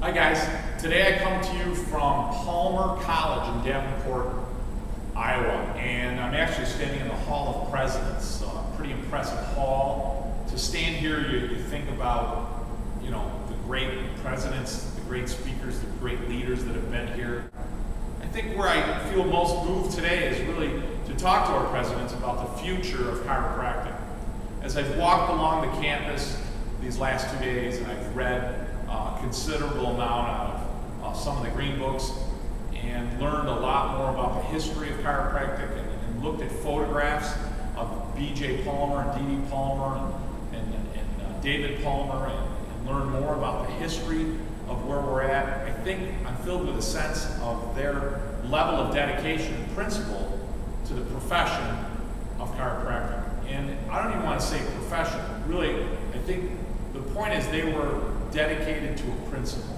Hi guys, today I come to you from Palmer College in Davenport, Iowa, and I'm actually standing in the Hall of Presidents, so a pretty impressive hall. To stand here, you think about, the great presidents, the great speakers, the great leaders that have been here. I think where I feel most moved today is really to talk to our presidents about the future of chiropractic. As I've walked along the campus these last 2 days, and I've read a considerable amount of some of the green books and learned a lot more about the history of chiropractic and looked at photographs of B.J. Palmer and D.D. Palmer and David Palmer and learned more about the history of where we're at. I think I'm filled with a sense of their level of dedication and principle to the profession of chiropractic. And I don't even want to say profession. Really, I think the point is they were dedicated to a principle.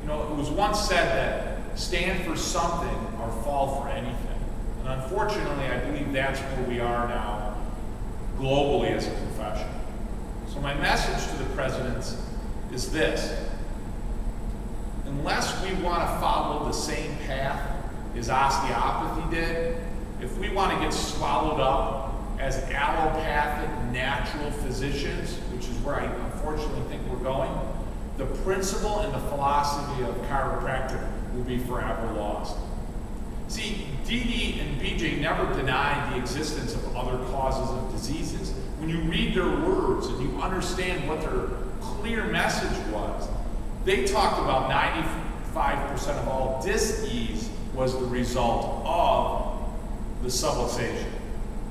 It was once said that stand for something or fall for anything. And unfortunately, I believe that's where we are now globally as a profession. So my message to the presidents is this: unless we want to follow the same path as osteopathy did, if we want to get swallowed up as allopathic natural physicians, which is where I unfortunately think we're going, the principle and the philosophy of chiropractic will be forever lost. See, DD and BJ never denied the existence of other causes of diseases. When you read their words and you understand what their clear message was, they talked about 95% of all dis-ease was the result of the subluxation,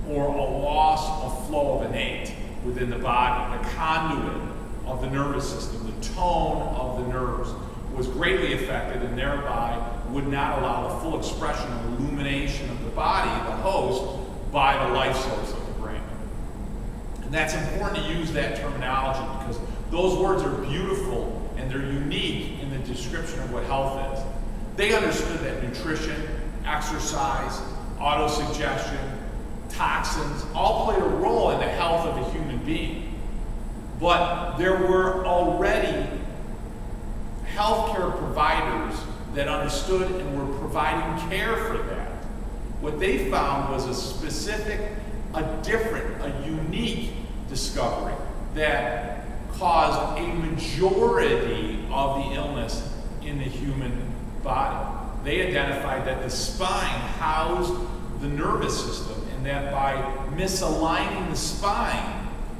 or a loss of flow of innate within the body, the conduit of the nervous system, the tone of the nerves was greatly affected and thereby would not allow the full expression and illumination of the body, the host, by the life source of the brain. And that's important to use that terminology because those words are beautiful and they're unique in the description of what health is. They understood that nutrition, exercise, autosuggestion, toxins all played a role in the health of a human being. But there were already healthcare providers that understood and were providing care for that. What they found was a specific, a different, a unique discovery that caused a majority of the illness in the human body. They identified that the spine housed the nervous system and that by misaligning the spine,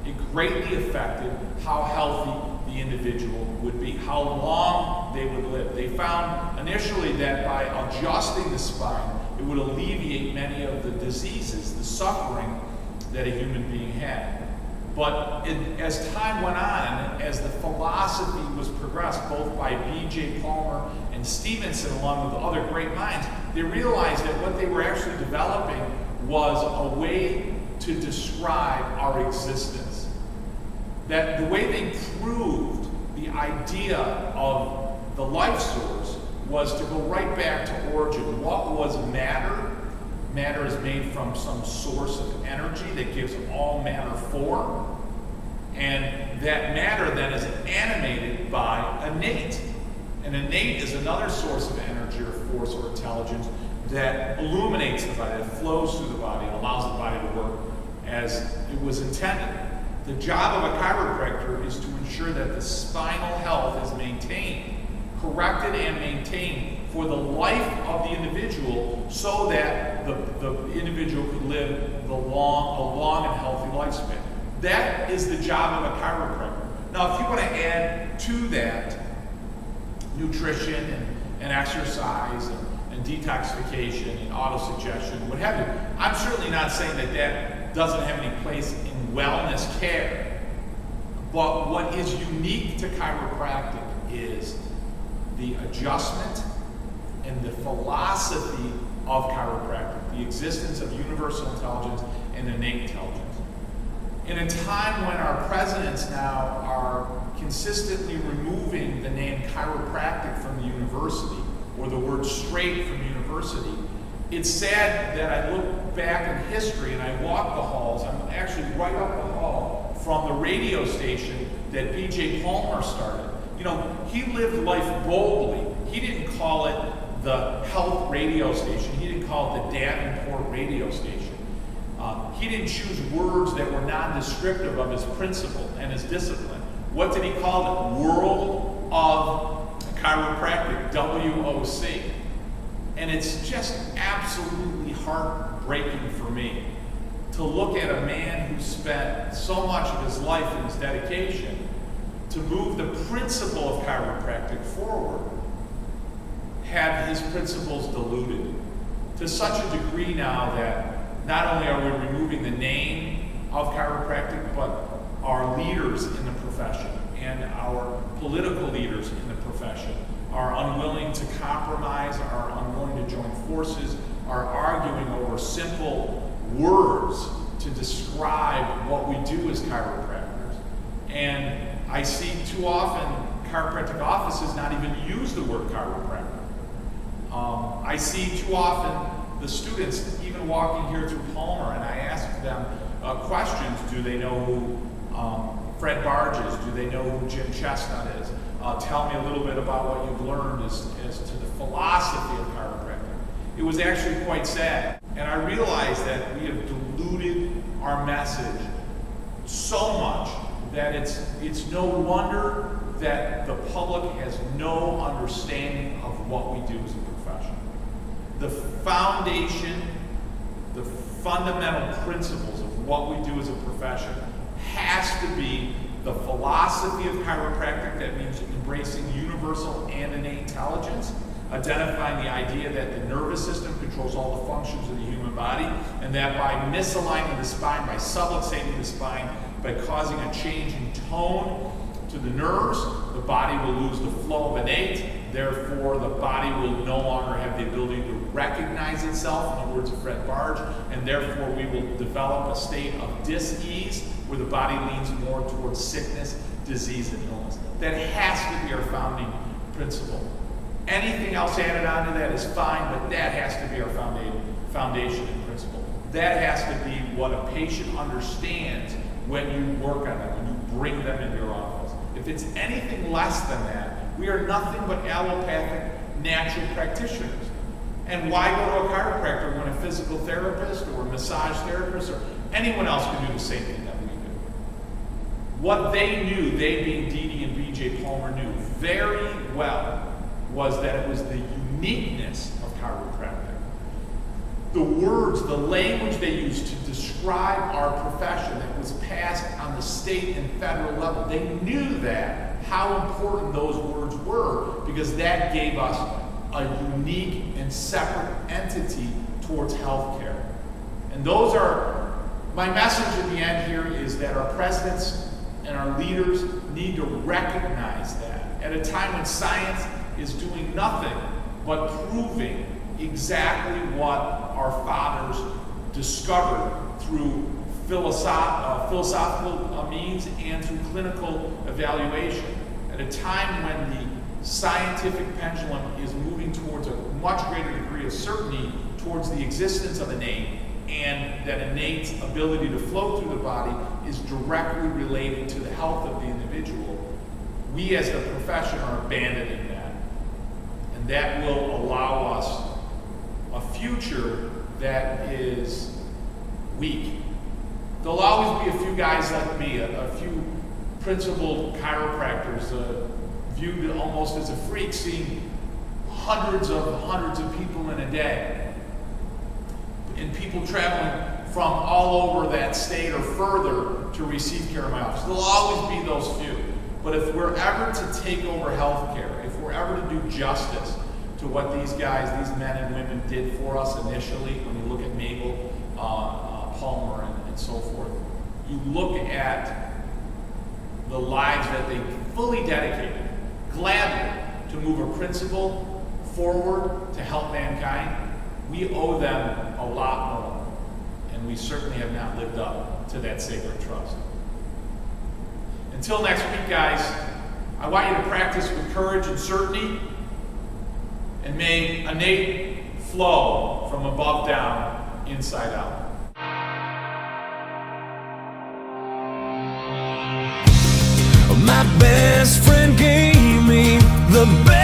it greatly affected how healthy the individual would be, how long they would live. They found initially that by adjusting the spine, it would alleviate many of the diseases, the suffering that a human being had. But as time went on, as the philosophy was progressed, both by B.J. Palmer and Stevenson, along with other great minds, they realized that what they were actually developing was a way to describe our existence. That the way they proved the idea of the life source was to go right back to origin. What was matter? Matter is made from some source of energy that gives all matter form. And that matter then is animated by innate. And innate is another source of energy or force or intelligence that illuminates the body, that flows through the body and allows the body to work as it was intended. The job of a chiropractor is to ensure that the spinal health is maintained, corrected and maintained for the life of the individual so that the individual could live a long and healthy lifespan. That is the job of a chiropractor. Now, if you want to add to that nutrition and exercise and detoxification and autosuggestion, what have you, I'm certainly not saying that that doesn't have any place in wellness care. But what is unique to chiropractic is the adjustment and the philosophy of chiropractic, the existence of universal intelligence and innate intelligence. In a time when our presidents now are consistently removing the name chiropractic from the university, or the word straight from university, it's sad that I look back in history and I walk the halls. I'm actually right up the hall from the radio station that B.J. Palmer started. He lived life boldly. He didn't call it the health radio station. He didn't call it the Davenport radio station. He didn't choose words that were non-descriptive of his principle and his discipline. What did he call it? World of Chiropractic, WOC. And it's just absolutely heartbreaking for me to look at a man who spent so much of his life and his dedication to move the principle of chiropractic forward, have his principles diluted to such a degree now that not only are we removing the name of chiropractic, but our leaders in the profession and our political leaders in the profession are unwilling to compromise, are unwilling to join forces, are arguing over simple words to describe what we do as chiropractors. And I see too often chiropractic offices not even use the word chiropractor. I see too often the students even walking here through Palmer, and I ask them questions. Do they know who Fred Barge is? Do they know who Jim Chestnut is? Tell me a little bit about what you've learned as to the philosophy of chiropractic. It was actually quite sad. And I realized that we have diluted our message so much that it's no wonder that the public has no understanding of what we do as a profession. The foundation, the fundamental principles of what we do as a profession has to be the philosophy of chiropractic. That means embracing universal and innate intelligence, identifying the idea that the nervous system controls all the functions of the human body, and that by misaligning the spine, by subluxating the spine, by causing a change in tone to the nerves, the body will lose the flow of innate. Therefore, the body will no longer have the ability to recognize itself, in the words of Fred Barge, and therefore we will develop a state of dis-ease where the body leans more towards sickness, disease, and illness. That has to be our founding principle. Anything else added onto that is fine, but that has to be our foundation and principle. That has to be what a patient understands when you work on them, when you bring them into your office. If it's anything less than that, we are nothing but allopathic natural practitioners. And why go to a chiropractor when a physical therapist or a massage therapist or anyone else can do the same thing that we do? What they knew, they being Dee Dee and B.J. Palmer knew very well, was that it was the uniqueness of chiropractic. The words, the language they used to describe our profession that was passed on the state and federal level. They knew that, how important those words were, because that gave us a unique and separate entity towards healthcare. And those are, my message at the end here is that our presidents and our leaders need to recognize that at a time when science is doing nothing but proving exactly what our fathers discovered through philosophical means and through clinical evaluation. At a time when the scientific pendulum is moving towards a much greater degree of certainty towards the existence of innate, and that innate's ability to flow through the body is directly related to the health of the individual, we as the profession are abandoning that. And that will allow us a future that is weak. There'll always be a few guys like me, a few principled chiropractors, viewed almost as a freak, seeing hundreds of people in a day, and people traveling from all over that state or further to receive care in my office. There'll always be those few. But if we're ever to take over healthcare, if we're ever to do justice to what these guys, these men and women did for us initially, when you look at Mabel, Palmer, and so forth, you look at the lives that they fully dedicated, gladly, to move a principle forward to help mankind. We owe them a lot more, and we certainly have not lived up to that sacred trust. Until next week, guys, I want you to practice with courage and certainty, and may innate flow from above down, inside out. My best friend gave The best